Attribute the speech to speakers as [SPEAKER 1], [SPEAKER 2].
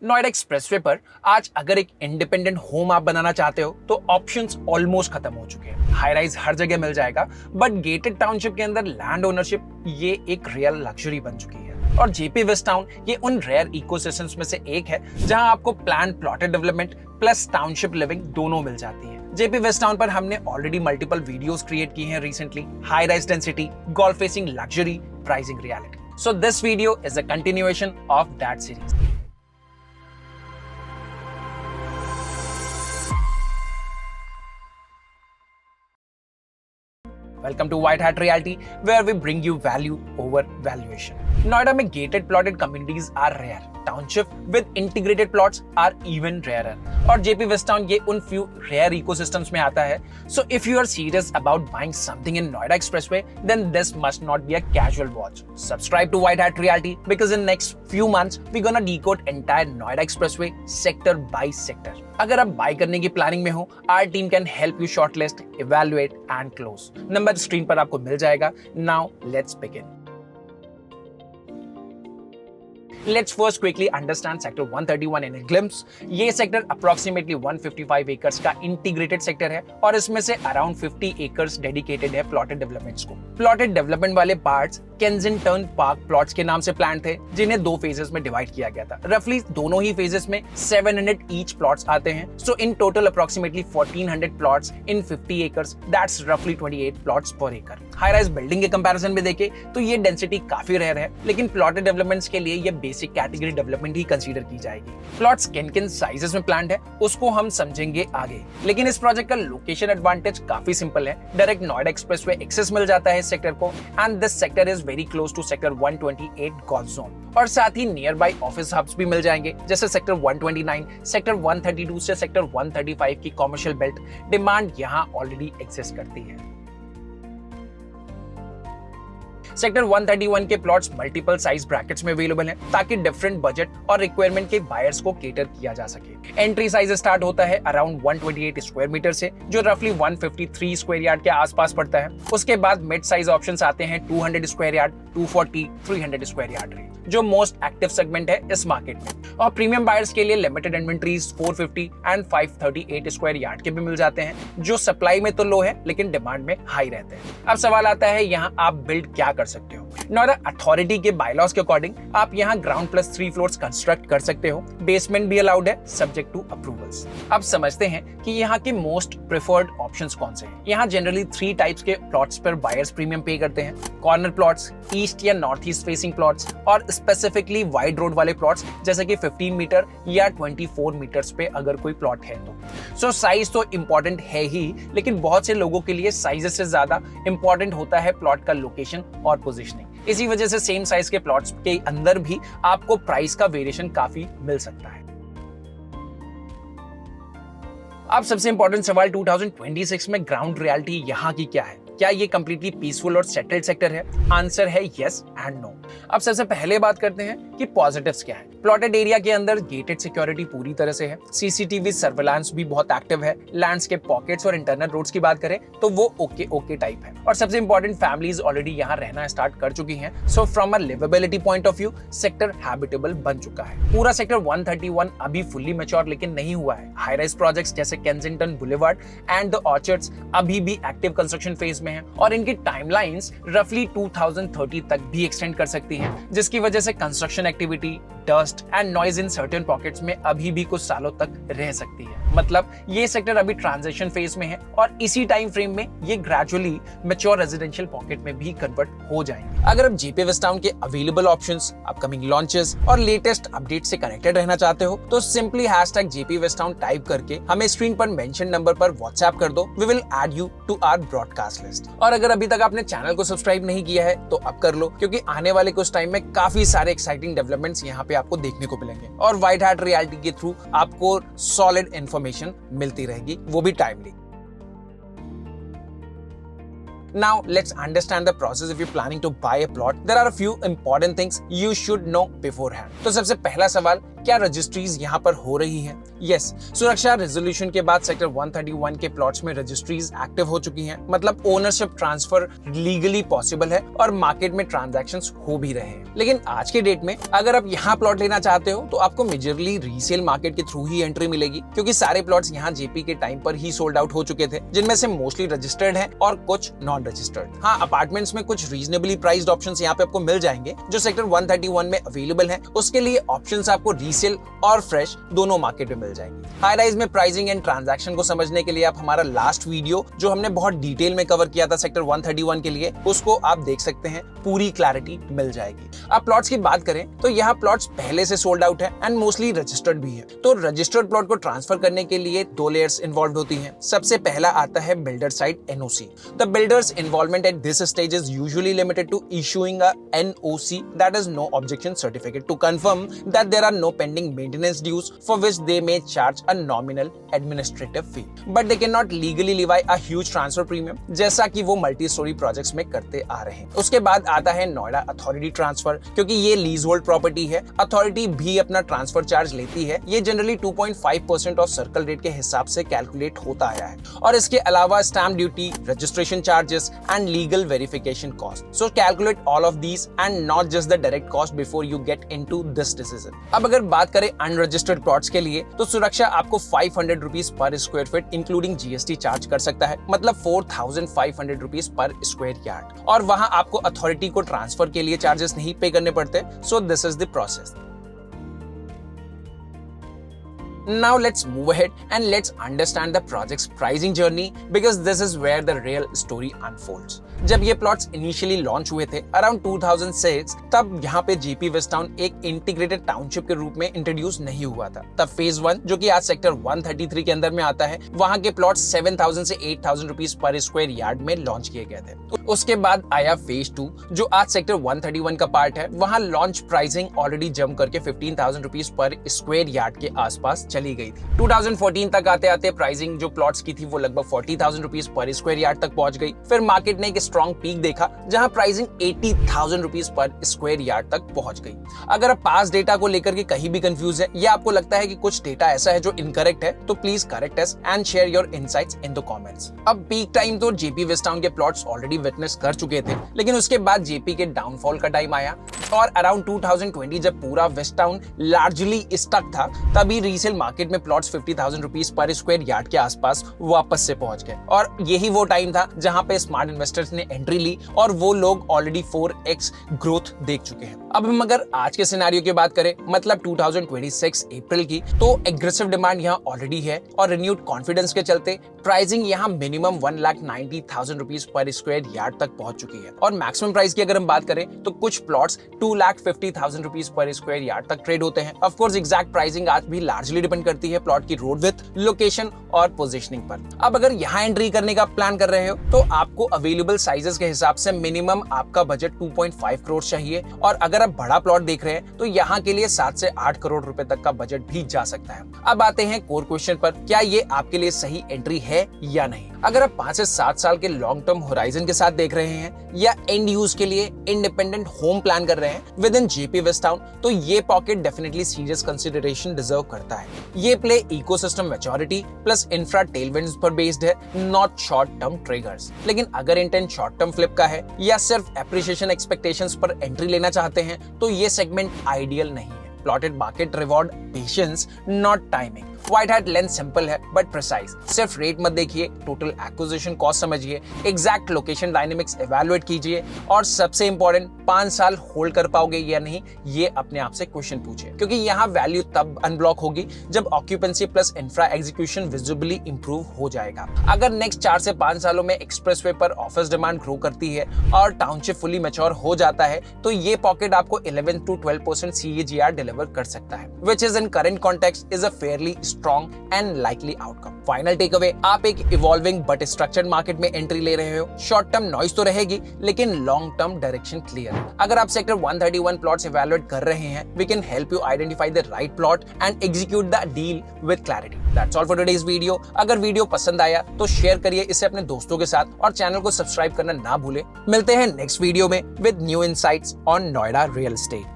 [SPEAKER 1] Noida expressway पर आज अगर एक इंडिपेंडेंट होम आप बनाना चाहते हो तो ऑप्शंस ऑलमोस्ट खत्म हो चुके हैं। हाई राइज हर जगह मिल जाएगा, बट गेटेड टाउनशिप के अंदर लैंड ओनरशिप ये एक रियल लग्जरी बन चुकी है। और जेपी वेस्ट टाउन ये उन रेयर इकोसिस्टम्स में से एक है जहां आपको plan plotted development plus township living दोनों मिल जाती है। जेपी वेस्ट टाउन पर हमने ऑलरेडी मल्टीपल वीडियोस क्रिएट की हैं recently, high rise density, golf facing luxury, pricing reality. So this video is a continuation of that series. Welcome to White Hat Realty, where we bring you value over valuation. Noida में gated plotted communities are rare. Township with integrated plots are even rarer. और JP West Town ये उन few rare ecosystems में आता है. So if you are serious about buying something in Noida Expressway, then this must not be a casual watch. Subscribe to White Hat Realty because in next few months we're gonna decode entire Noida Expressway sector by sector. अगर आप bye करने की planning में हो, our team can help you shortlist, evaluate and close. Number screen पर आपको मिल जाएगा. Now let's begin. Let's first quickly understand sector 131 in a glimpse. ये सेक्टर approximately 155 एकर्स का इंटीग्रेटेड सेक्टर है और इसमें से अराउंड 50 एकर्स डेडिकेटेड है प्लॉटेड डेवलपमेंट्स को। प्लॉटेड डेवलपमेंट वाले पार्ट्स केंजिंगटन पार्क प्लॉट्स के नाम से प्लान थे, जिन्हें दो फेजेस में डिवाइड किया गया था। रफली दोनों ही फेजेस में 700 ईच प्लॉट्स आते हैं। So in total approximately 1400 plots in 50 acres, that's रफली 28 प्लॉट्स पर एकर। हाई राइज बिल्डिंग के कंपैरिजन में देखें तो ये डेंसिटी काफी रेयर है, लेकिन प्लॉटेड डेवलपमेंट्स के लिए ये बेसिक कैटेगरी डेवलपमेंट ही कंसीडर की जाएगी। प्लॉट्स किन साइजेस में प्लान्ड है उसको हम समझेंगे आगे, लेकिन इस प्रोजेक्ट का लोकेशन एडवांटेज काफी सिंपल है। डायरेक्ट नोएडा एक्सप्रेसवे एक्सेस मिल जाता है इस सेक्टर को, and this sector is very close to sector 128 golf zone. और साथ ही नियर बाय ऑफिस हब्स भी मिल जाएंगे, जैसे सेक्टर 129, सेक्टर 132 से सेक्टर 135 की कॉमर्शियल बेल्ट डिमांड यहाँ ऑलरेडी एक्सेस करती है। सेक्टर 131 के प्लॉट्स मल्टीपल साइज ब्रैकेट्स में अवेलेबल हैं, ताकि डिफरेंट बजट और रिक्वायरमेंट के बायर्स को केटर किया जा सके। एंट्री साइज स्टार्ट होता है अराउंड 128 स्क्वायर मीटर से, जो रफली 153 स्क्वायर यार्ड के आसपास पड़ता है। उसके बाद मिड साइज ऑप्शंस आते हैं 200 square yard, 240, 300 square yard range, जो मोस्ट एक्टिव सेगमेंट है इस मार्केट में। और प्रीमियम बायर्स के लिए limited inventories 450 and 538 square yard के भी मिल जाते हैं, जो सप्लाई में तो लो है लेकिन डिमांड में हाई रहते हैं। अब सवाल आता है यहाँ आप बिल्ड क्या कर सकते हो। नोएडा अथॉरिटी के बायलॉज के अकॉर्डिंग आप यहाँ ग्राउंड प्लस 3 फ्लोर्स कंस्ट्रक्ट कर सकते हो। बेसमेंट भी अलाउड है सब्जेक्ट टू अप्रूवल्स। अब समझते हैं कि यहाँ के मोस्ट प्रेफर्ड ऑप्शंस कौन से हैं। यहाँ जनरली 3 टाइप्स के प्लॉट्स पर बायर्स प्रीमियम पे करते हैं: कॉर्नर प्लॉट्स, ईस्ट या नॉर्थ ईस्ट फेसिंग प्लॉट्स, और स्पेसिफिकली वाइड रोड वाले प्लॉट्स, जैसे कि 15 मीटर या 24 मीटर्स पे अगर कोई प्लॉट है तो। सो साइज तो इंपॉर्टेंट है ही, लेकिन बहुत से लोगों के लिए साइजेस से ज्यादा इंपॉर्टेंट होता है प्लॉट का लोकेशन और पोजीशनिंग। इसी वजह से सेम साइज के प्लॉट्स के अंदर भी आपको प्राइस का वेरिएशन काफी मिल सकता है। अब सबसे इंपॉर्टेंट सवाल 2026 में ग्राउंड रियलिटी यहाँ की क्या है? क्या ये कंप्लीटली पीसफुल और सेटल्ड सेक्टर है? आंसर है यस एंड नो। अब सबसे पहले बात करते हैं कि पॉजिटिव्स क्या है। प्लॉटेड एरिया के अंदर गेटेड सिक्योरिटी पूरी तरह से है, सीसीटीवी सर्वेलांस भी बहुत एक्टिव है। लैंडस्केप पॉकेट्स और इंटरनल रोड्स की बात करें तो वो ओके टाइप है। और सबसे इंपॉर्टेंट, फैमिलीज ऑलरेडी यहाँ रहना स्टार्ट कर चुकी हैं। So from a liveability point of view sector habitable बन चुका है। पूरा सेक्टर 131 अभी फुल्ली मैच्योर लेकिन नहीं हुआ है। हाई राइज प्रोजेक्ट्स जैसे Kensington boulevard and the orchards अभी भी एक्टिव कंस्ट्रक्शन फेज में है, और इनकी टाइमलाइंस रफली 2030 तक भी एक्सटेंड कर सकती हैं, जिसकी वजह से construction activity, dust and noise in certain pockets में अभी भी कुछ सालों तक रह सकती है। मतलब ये सेक्टर अभी ट्रांजिशन फेज में है, और इसी टाइम फ्रेम में ये ग्रेजुअली मैच्योर रेजिडेंशियल पॉकेट में भी कन्वर्ट हो जाएंगे। अगर आप जेपी वेस्ट टाउन के अवेलेबल ऑप्शंस, अपकमिंग लॉन्चेस और लेटेस्ट अपडेट से कनेक्टेड रहना चाहते हो तो सिंपली #JPWestTown टाइप करके हमें स्क्रीन पर मेंशन नंबर पर व्हाट्सएप कर दो। We will add you to our broadcast list. और अगर अभी तक आपने चैनल को सब्सक्राइब नहीं किया है तो अब कर लो, क्योंकि आने वाले कुछ टाइम में काफी सारे एक्साइटिंग डेवलपमेंट्स यहाँ पे आपको देखने को मिलेंगे, और व्हाइट हैट रियलिटी के थ्रू आपको सॉलिड इंफॉर्मेशन मिलती रहेगी, वो भी timely. Now let's understand the process if you're planning to buy a plot. There are a few important things you should know beforehand. तो सबसे पहला सवाल, क्या रजिस्ट्रीज यहाँ पर हो रही है? यस, सुरक्षा रेजोल्यूशन के बाद सेक्टर 131 के प्लॉट्स में रजिस्ट्रीज एक्टिव हो चुकी हैं, मतलब ओनरशिप ट्रांसफर लीगली पॉसिबल है और मार्केट में ट्रांजैक्शंस हो भी रहे हैं। लेकिन आज के डेट में अगर आप यहाँ प्लॉट लेना चाहते हो तो आपको मेजरली रीसेल मार्केट के थ्रू ही एंट्री मिलेगी, क्योंकि सारे प्लॉट्स यहाँ जेपी के टाइम पर ही सोल्ड आउट हो चुके थे, जिनमें से मोस्टली रजिस्टर्ड हैं और कुछ नॉन रजिस्टर्ड। हाँ, अपार्टमेंट्स में कुछ रीजनेबली प्राइस्ड ऑप्शंस यहाँ पे आपको मिल जाएंगे जो सेक्टर 131 में अवेलेबल हैं। उसके लिए ऑप्शंस आपको रीसेल और फ्रेश दोनों मार्केट में मिल जाएंगे। हाई राइज में प्राइसिंग एंड ट्रांजैक्शन को समझने के लिए आप हमारा लास्ट वीडियो जो हमने बहुत डिटेल में कवर किया था सेक्टर 131 के लिए, उसको आप देख सकते हैं, पूरी क्लैरिटी मिल जाएगी। अब प्लॉट्स की बात करें तो यहाँ प्लॉट्स पहले से सोल्ड आउट है एंड मोस्टली रजिस्टर्ड भी है। तो रजिस्टर्ड प्लॉट को ट्रांसफर करने के लिए 2 लेयर्स इन्वॉल्व होती हैं। सबसे पहला आता है builder side NOC. The builders involvement at this stage is usually limited to issuing a NOC, that is no objection certificate, to confirm that there are no pending maintenance dues for which they may charge a nominal administrative fee, but they can not legally levy a huge transfer premium, जैसा कि वो multi storey projects में करते आ रहे हैं। उसके बाद आता है नोएडा अथॉरिटी ट्रांसफर। क्योंकि ये लीज होल्ड प्रॉपर्टी है, अथॉरिटी भी अपना ट्रांसफर चार्ज लेती है। ये जनरली 2.5% ऑफ सर्कल रेट के हिसाब से कैलकुलेट होता आया है, और इसके अलावा stamp duty, registration charges and legal verification cost. So calculate all of these and not just the direct cost before you get into this decision. अब अगर बात करें अनरजिस्टर्ड प्लॉट्स के लिए, तो सुरक्षा आपको 500 rupees per square feet including GST charge कर सकता है, मतलब 4500 रुपीज पर स्क्वायर यार्ड, और वहां आपको अथॉरिटी को ट्रांसफर के लिए चार्जेस नहीं पे करने पड़ते। So this is the process. Now let's move ahead and let's understand the project's pricing journey, because this is where the real story unfolds. जब ये प्लॉट्स इनिशियली लॉन्च हुए थे अराउंड 2006, तब यहाँ पे जेपी वेस्ट टाउन एक integrated township के रूप में इंट्रोड्यूस नहीं हुआ था। तब फेज 1 जो कि आज सेक्टर 133 के अंदर में आता है, वहाँ के प्लॉट्स 7000 से 8000 रुपीज पर स्क्वायर यार्ड में लॉन्च किए गए थे। उसके बाद आया फेज 2 जो आज सेक्टर 131 का पार्ट है। वहाँ लॉन्च प्राइसिंग ऑलरेडी जंप करके 15000 रुपीज पर स्क्वायर यार्ड के आसपास चली गई थी। 2014 तक आते आते प्राइसिंग जो प्लॉट्स की थी वो लगभग 40000 रुपीज पर स्क्वायर यार्ड तक पहुंच गई। फिर मार्केट ने एक स्ट्रॉन्ग पीक देखा जहां pricing 80,000 rupees per square yard तक पहुंच गई। अगर आप पास डेटा को लेकर के कहीं भी कंफ्यूज है या आपको लगता है कि कुछ डेटा ऐसा है जो इनकरेक्ट है, तो please correct us and share your insights in the comments. अब पीक टाइम तो जेपी वेस्ट टाउन के प्लॉट्स ऑलरेडी विटनेस कर चुके थे, लेकिन उसके बाद जेपी के डाउनफॉल का टाइम आया और अराउंड 2020 जब पूरा वेस्ट टाउन लार्जली स्टक था, तभी रीसेल मार्केट में plots 50,000 rupees per square yard के आसपास वापस से पहुंच गए। और यही वो टाइम था जहां पे स्मार्ट इन्वेस्टर्स ने एंट्री ली और वो लोग ऑलरेडी 4x ग्रोथ देख चुके हैं। अब हम अगर आज के सिनेरियो की बात करें, मतलब 2026 अप्रैल की, तो एग्रेसिव डिमांड यहाँ ऑलरेडी है और रिन्यूड कॉन्फिडेंस के चलते प्राइसिंग यहाँ minimum 1,90,000 rupees per square yard तक पहुंच चुकी है। और मैक्सिमम प्राइस की अगर हम बात करें तो कुछ plots 2,50,000 rupees per square yard तक ट्रेड होते हैं। ऑफ कोर्स एग्जैक्ट प्राइसिंग आज भी लार्जली डिपेंड करती है प्लॉट की रोड विड्थ, लोकेशन और पोजीशनिंग पर। अब अगर यहाँ एंट्री करने का प्लान कर रहे हो तो आपको अवेलेबल साइजेस के हिसाब से मिनिमम आपका बजट 2.5 करोड़ चाहिए, और अगर आप बड़ा प्लॉट देख रहे हैं तो यहाँ के लिए 7 से 8 करोड़ रुपए तक का बजट भी जा सकता है। अब आते हैं कोर क्वेश्चन पर, क्या ये आपके लिए सही एंट्री है या नहीं। अगर आप 5 से 7 साल के लॉन्ग टर्म होराइजन के साथ देख रहे हैं या एंड यूज के लिए इंडिपेंडेंट होम प्लान कर रहे हैं within Jaypee west town, तो ये pocket definitely serious consideration deserve करता है। ये play ecosystem maturity plus infra tailwinds पर बेस्ड है, नॉट शॉर्ट टर्म ट्रिगर्स। लेकिन अगर इंटेंट शॉर्ट टर्म फ्लिप का है या सिर्फ एप्रिसिएशन एक्सपेक्टेशंस पर एंट्री लेना चाहते हैं, तो ये सेगमेंट आइडियल नहीं है। Plotted market reward patience not timing. White hat lens simple है बट प्रिसाइज। सिर्फ रेट मत देखिए, टोटल एक्विजिशन कॉस्ट समझिए, एग्जैक्ट लोकेशन डायनेमिक्स इवैल्यूएट कीजिए, और सबसे इंपॉर्टेंट 5 साल होल्ड कर पाओगे या नहीं, ये अपने आप से क्वेश्चन पूछिए, क्योंकि यहाँ वैल्यू तब अनब्लॉक होगी जब occupancy plus infra execution visibly improve हो जाएगा। अगर नेक्स्ट 4 से 5 सालों में एक्सप्रेसवे पर ऑफिस डिमांड ग्रो करती है और टाउनशिप फुली मैच्योर हो जाता है, तो ये पॉकेट आपको 11 to 12% CAGR डिलीवर कर सकता है, which is in current context is a fairly strong and likely outcome. Final takeaway, आप एक evolving but structured market में एंट्री ले रहे हो. शॉर्ट टर्म नॉइज तो रहेगी, लेकिन लॉन्ग टर्म डायरेक्शन क्लियर है. अगर आप सेक्टर 131 प्लॉट्स इवैल्यूएट कर रहे हैं, we can help you identify the right plot and execute the deal with clarity. That's all for today's video. अगर वीडियो पसंद आया तो शेयर करिए इसे अपने दोस्तों के साथ और चैनल को सब्सक्राइब करना ना भूलें. मिलते हैं नेक्स्ट वीडियो में with new insights on Noida real estate.